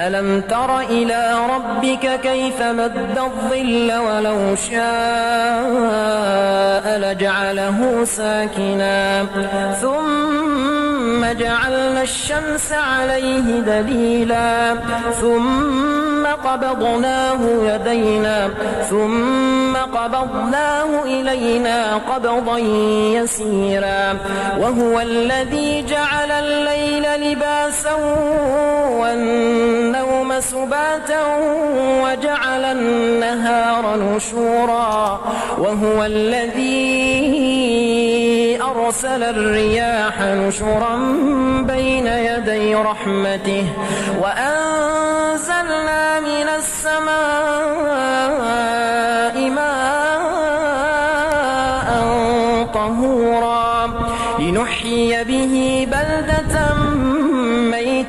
ألم تر إلى ربك كيف مد الظل ولو شاء لجعله ساكنا ثم جعلنا الشمس عليه دليلا ثم قبضناه إلينا قبضا يسيرا وهو الذي جعل الليل لباسا والنوم سباتا وجعل النهار نشورا وهو الذي أرسل الرياح نشرا بين يدي رحمته وأنزل